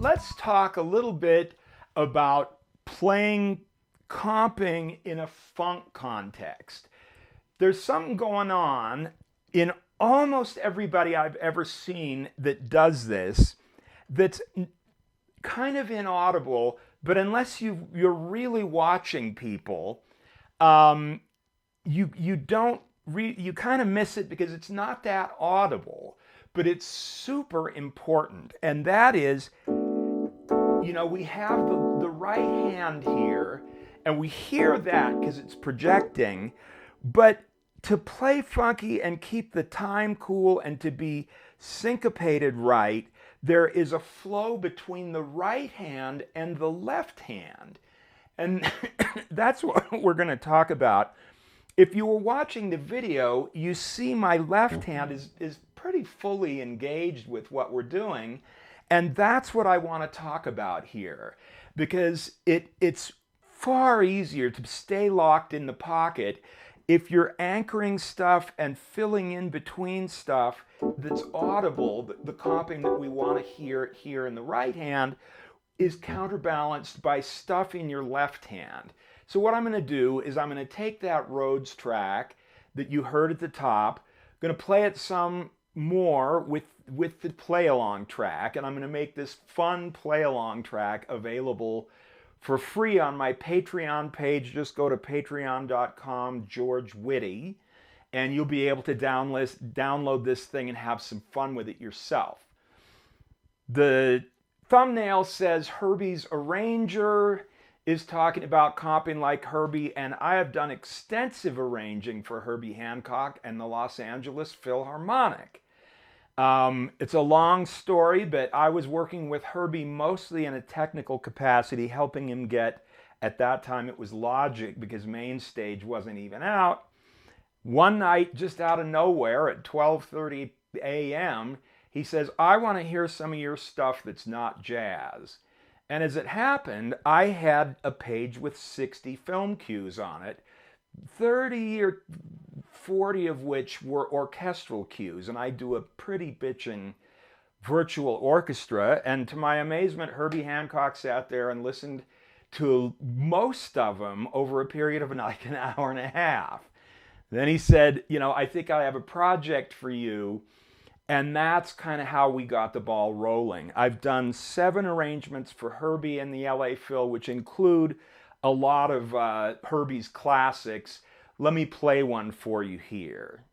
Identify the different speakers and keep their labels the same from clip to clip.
Speaker 1: let's talk a little bit about playing comping in a funk context. There's something going on in almost everybody I've ever seen that does this that's kind of inaudible, but unless you're really watching people, you don't you kind of miss it because it's not that audible, but it's super important. And that is, we have the right hand here, and we hear that because it's projecting, but to play funky and keep the time cool and to be syncopated right, there is a flow between the right hand and the left hand. And that's what we're going to talk about. If you were watching the video, you see my left hand is pretty fully engaged with what we're doing. And that's what I want to talk about here, because it's far easier to stay locked in the pocket if you're anchoring stuff and filling in between stuff that's audible. The comping that we want to hear here in the right hand is counterbalanced by stuff in your left hand. So what I'm going to do is I'm going to take that Rhodes track that you heard at the top, I'm going to play it some more with the play-along track, and I'm going to make this fun play-along track available for free on my Patreon page. Just go to patreon.com, George Whitty, and you'll be able to download this thing and have some fun with it yourself. The thumbnail says Herbie's Arranger is talking about comping like Herbie, and I have done extensive arranging for Herbie Hancock and the Los Angeles Philharmonic. It's a long story, but I was working with Herbie mostly in a technical capacity, helping him get, at that time it was Logic because Mainstage wasn't even out. One night, just out of nowhere at 12:30 a.m., he says, I want to hear some of your stuff that's not jazz. And as it happened, I had a page with 60 film cues on it, 30 or 40 of which were orchestral cues, and I do a pretty bitchin' virtual orchestra. And to my amazement, Herbie Hancock sat there and listened to most of them over a period of like an hour and a half. Then he said, I think I have a project for you. And that's kind of how we got the ball rolling. I've done 7 arrangements for Herbie and the LA Phil, which include a lot of Herbie's classics. Let me play one for you here.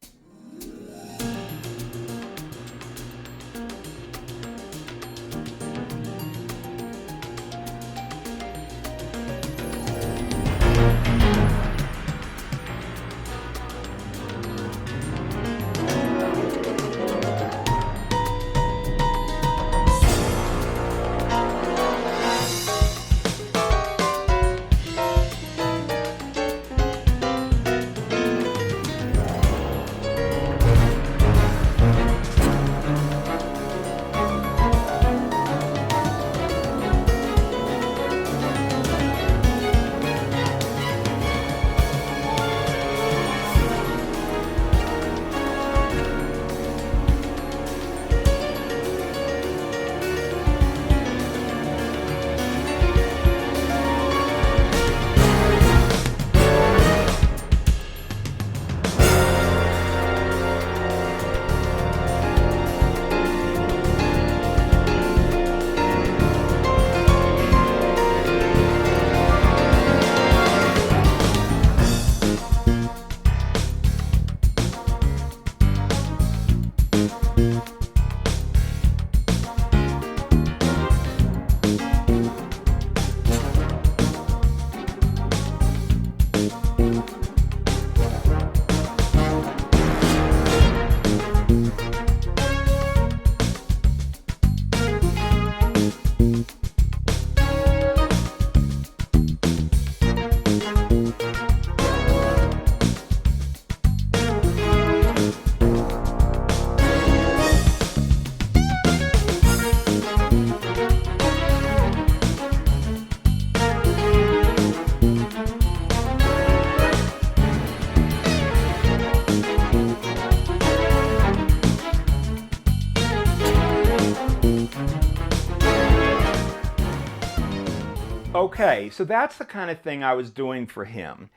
Speaker 1: Okay, so that's the kind of thing I was doing for him.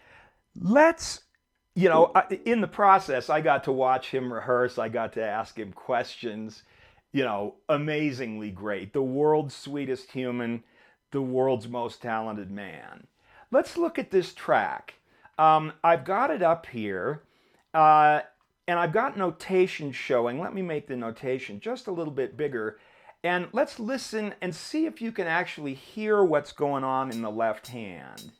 Speaker 1: Let's, you know, in the process, I got to watch him rehearse. I got to ask him questions, you know, amazingly great. The world's sweetest human, the world's most talented man. Let's look at this track. I've got it up here, and I've got notation showing. Let me make the notation just a little bit bigger. And let's listen and see if you can actually hear what's going on in the left hand.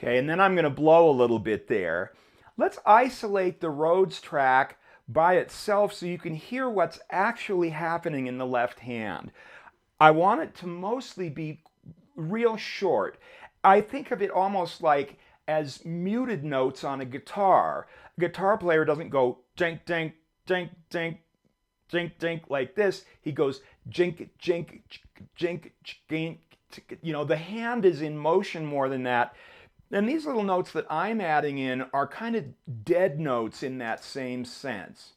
Speaker 1: And then I'm going to blow a little bit there. Let's isolate the Rhodes track by itself so you can hear what's actually happening in the left hand. I want it to mostly be real short. I think of it almost like as muted notes on a guitar. A guitar player doesn't go dink, dink, dink, dink, dink, dink like this. He goes jink, jink, jink, jink. You know, the hand is in motion more than that. And these little notes that I'm adding in are kind of dead notes in that same sense.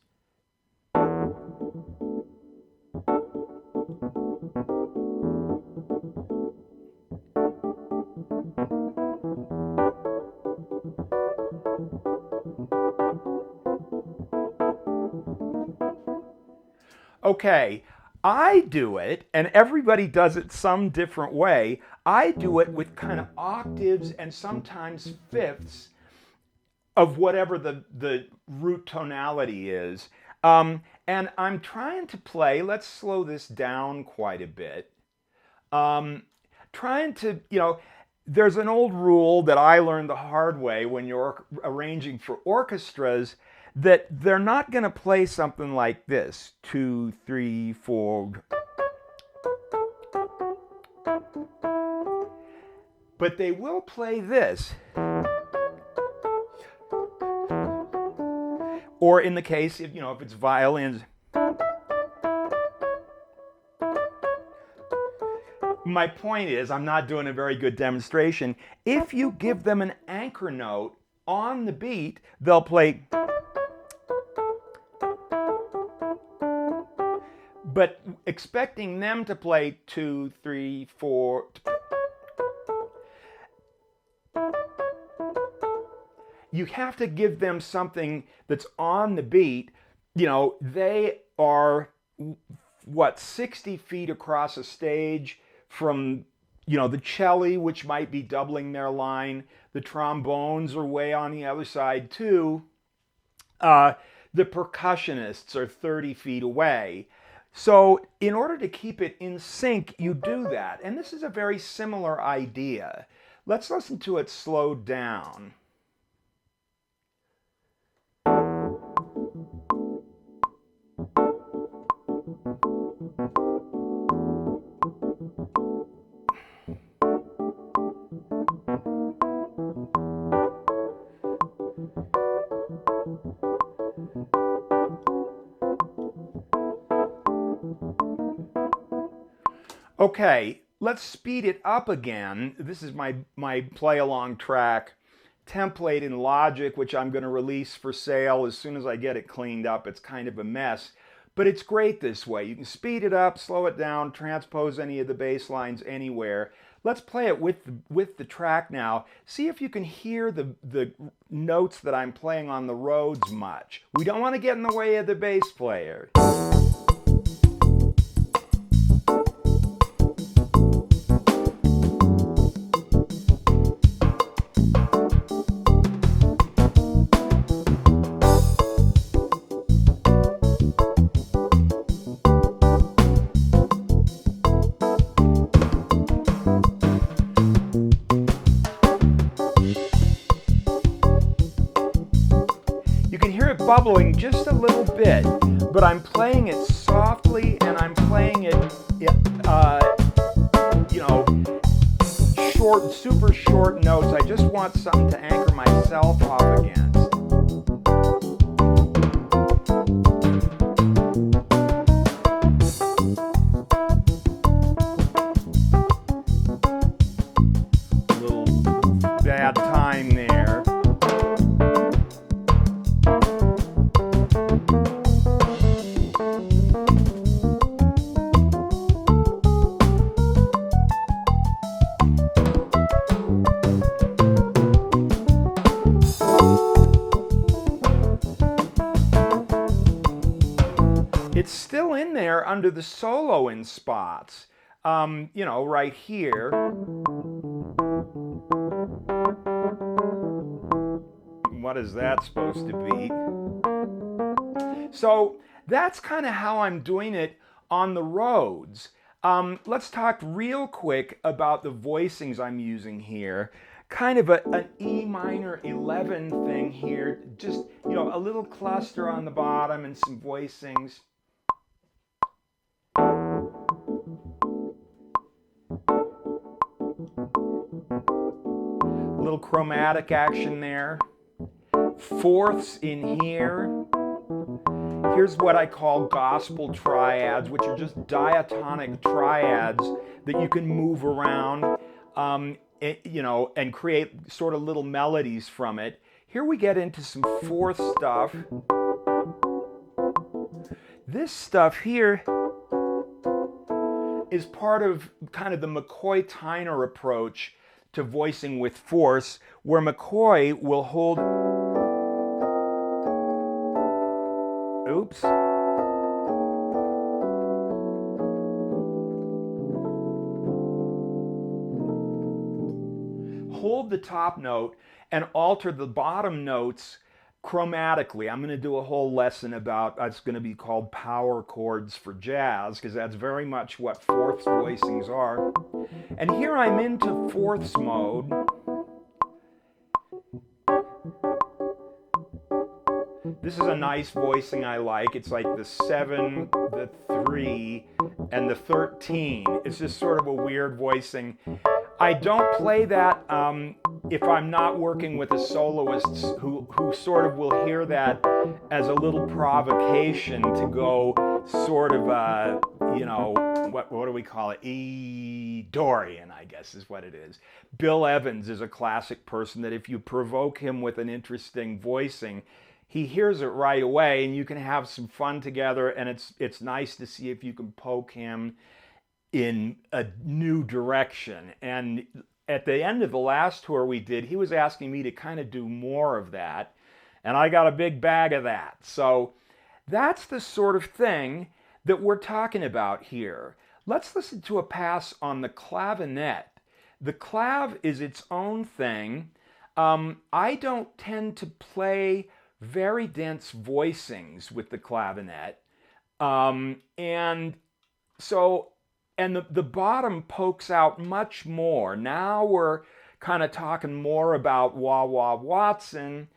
Speaker 1: Okay, I do it, and everybody does it some different way. I do it with kind of octaves and sometimes fifths of whatever the root tonality is. And I'm trying to play, let's slow this down quite a bit. Trying to, you know, there's an old rule that I learned the hard way when you're arranging for orchestras, that they're not going to play something like this, 2, 3, 4. But they will play this. Or in the case, if, you know, if it's violins. My point is, I'm not doing a very good demonstration. If you give them an anchor note on the beat, they'll play. But expecting them to play 2, 3, 4. You have to give them something that's on the beat. You know, they are, what, 60 feet across a stage from, you know, the cello, which might be doubling their line. The trombones are way on the other side too. The percussionists are 30 feet away. So in order to keep it in sync, you do that. And this is a very similar idea. Let's listen to it slowed down. Okay, let's speed it up again. This is my play-along track template in Logic, which I'm going to release for sale as soon as I get it cleaned up. It's kind of a mess, but it's great this way. You can speed it up, slow it down, transpose any of the bass lines anywhere. Let's play it with the track now. See if you can hear the notes that I'm playing on the Rhodes much. We don't want to get in the way of the bass player. Bubbling just a little bit, but I'm playing it so softly and I'm playing it, short, super short notes. I just want something to anchor myself off against. A little bad time there. It's still in there under the solo in spots, right here. What is that supposed to be? So that's kind of how I'm doing it on the roads. Let's talk real quick about the voicings I'm using here. Kind of an E minor 11 thing here, just, a little cluster on the bottom and some voicings. Little chromatic action there. Fourths in here. Here's what I call gospel triads, which are just diatonic triads that you can move around, and create sort of little melodies from it. Here we get into some fourth stuff. This stuff here is part of kind of the McCoy-Tyner approach to voicing with force, where McCoy will hold, hold the top note and alter the bottom notes chromatically. I'm going to do a whole lesson about, it's going to be called power chords for jazz, because that's very much what fourths voicings are. And here I'm into fourths mode. This is a nice voicing I like. It's like the 7, the 3, and the 13. It's just sort of a weird voicing. I don't play that if I'm not working with a soloist who sort of will hear that as a little provocation to go sort of, what do we call it? E Dorian, I guess is what it is. Bill Evans is a classic person that if you provoke him with an interesting voicing, he hears it right away and you can have some fun together, and it's nice to see if you can poke him in a new direction. And at the end of the last tour we did, he was asking me to kind of do more of that, and I got a big bag of that. So that's the sort of thing that we're talking about here. Let's listen to a pass on the clavinet. The clav is its own thing. I don't tend to play very dense voicings with the clavinet. And the bottom pokes out much more. Now we're kind of talking more about Wah Wah Watson,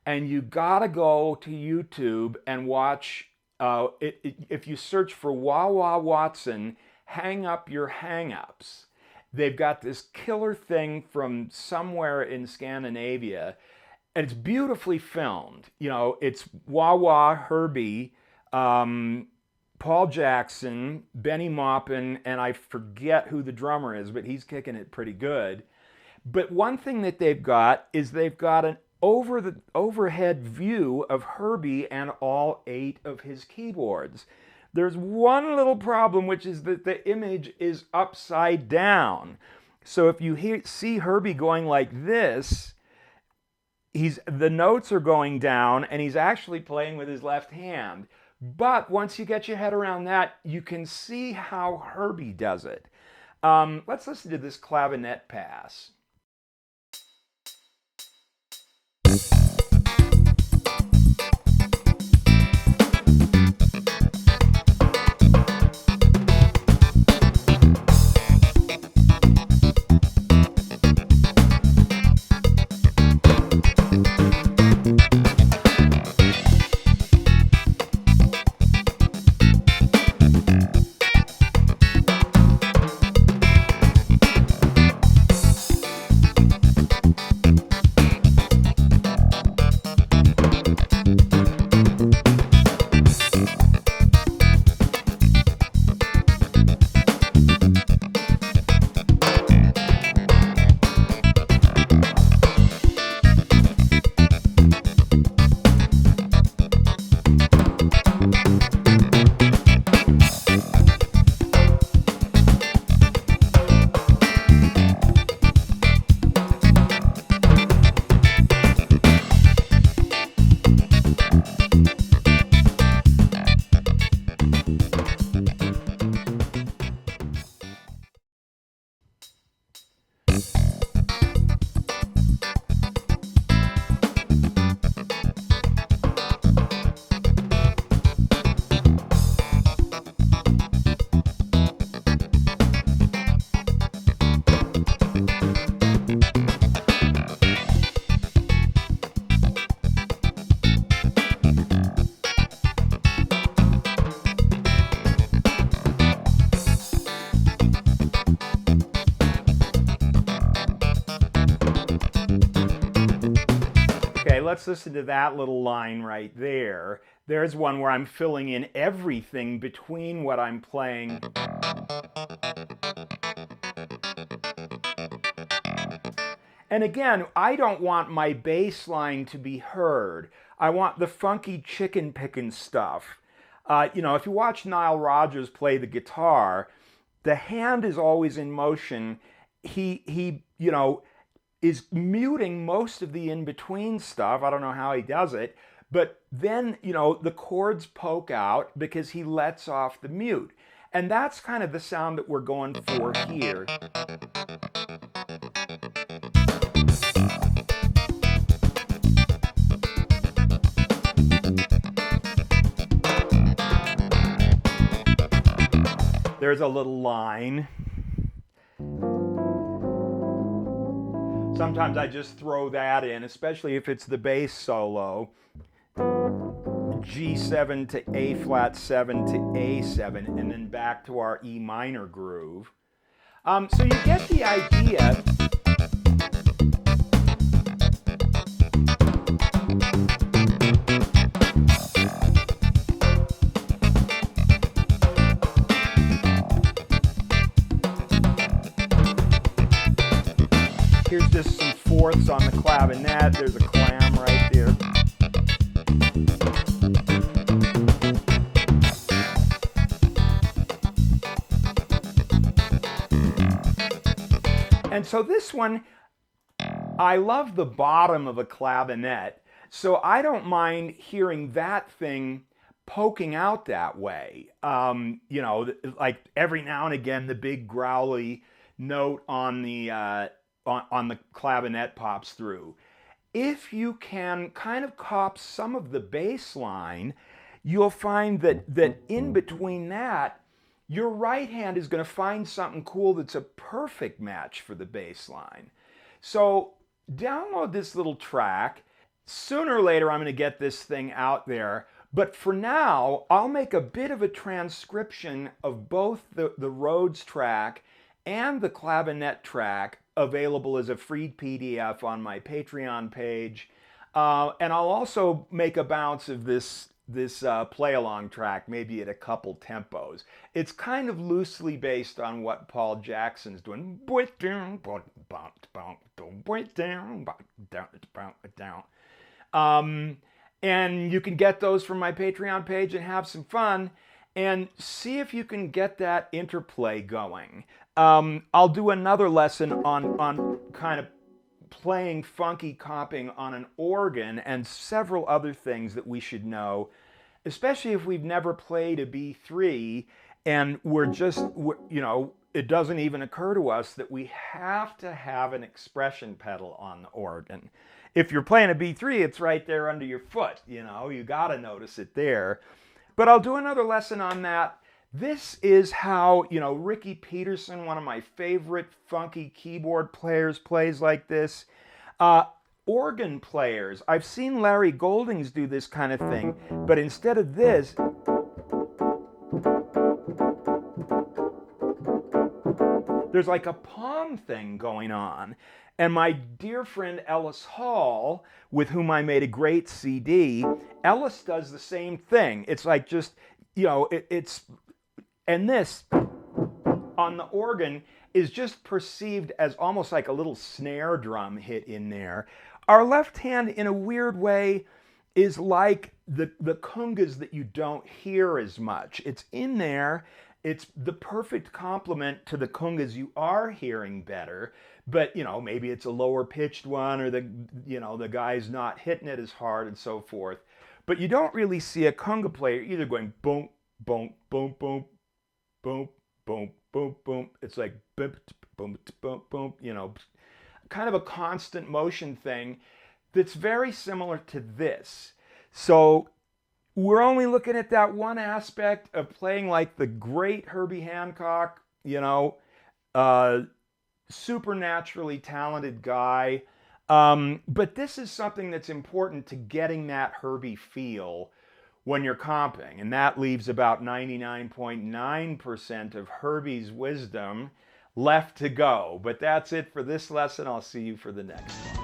Speaker 1: and you gotta go to YouTube and watch, if you search for Wah Wah Watson, Hang Up Your Hang-Ups. They've got this killer thing from somewhere in Scandinavia, and it's beautifully filmed. It's Wah Wah, Herbie, Paul Jackson, Benny Maupin, and I forget who the drummer is, but he's kicking it pretty good. But one thing that they've got is they've got an overhead view of Herbie and all 8 of his keyboards. There's one little problem, which is that the image is upside down. So if you see Herbie going like this, the notes are going down and he's actually playing with his left hand. But once you get your head around that, you can see how Herbie does it. Let's listen to this clavinet pass. Okay, let's listen to that little line right there. There's one where I'm filling in everything between what I'm playing. And again, I don't want my bass line to be heard. I want the funky chicken picking stuff. If you watch Nile Rodgers play the guitar, the hand is always in motion. He is muting most of the in-between stuff. I don't know how he does it. But then, the chords poke out because he lets off the mute. And that's kind of the sound that we're going for here. There's a little line. Sometimes I just throw that in, especially if it's the bass solo. G7 to A flat 7 to A7, and then back to our E minor groove. So you get the idea. Here's just some fourths on the clavinet. There's a clam right there. And so this one, I love the bottom of a clavinet, so I don't mind hearing that thing poking out that way. Like every now and again, the big growly note on the clavinet pops through. If you can kind of cop some of the bass line, you'll find that in between that, your right hand is going to find something cool that's a perfect match for the bass line. So download this little track. Sooner or later, I'm going to get this thing out there. But for now, I'll make a bit of a transcription of both the Rhodes track and the clavinet track available as a free PDF on my Patreon page. And I'll also make a bounce of this play-along track, maybe at a couple tempos. It's kind of loosely based on what Paul Jackson's doing. And you can get those from my Patreon page and have some fun and see if you can get that interplay going. I'll do another lesson on kind of playing funky copying on an organ and several other things that we should know, especially if we've never played a B3 and it doesn't even occur to us that we have to have an expression pedal on the organ. If you're playing a B3, it's right there under your foot, you gotta notice it there. But I'll do another lesson on that. This is how, Ricky Peterson, one of my favorite funky keyboard players, plays like this. Organ players, I've seen Larry Goldings do this kind of thing, but instead of this, there's like a palm thing going on. And my dear friend Ellis Hall, with whom I made a great CD, Ellis does the same thing. It's like just, and this on the organ is just perceived as almost like a little snare drum hit in there. Our left hand, in a weird way, is like the congas that you don't hear as much. It's in there. It's the perfect complement to the congas you are hearing better. But, maybe it's a lower pitched one, or the guy's not hitting it as hard and so forth. But you don't really see a conga player either going boom, boom, boom, boom, boom, boom, boom, boom. It's like boom, boom, boom, boom, kind of a constant motion thing that's very similar to this. So we're only looking at that one aspect of playing like the great Herbie Hancock, supernaturally talented guy. But this is something that's important to getting that Herbie feel when you're comping. And that leaves about 99.9% of Herbie's wisdom left to go. But that's it for this lesson. I'll see you for the next one.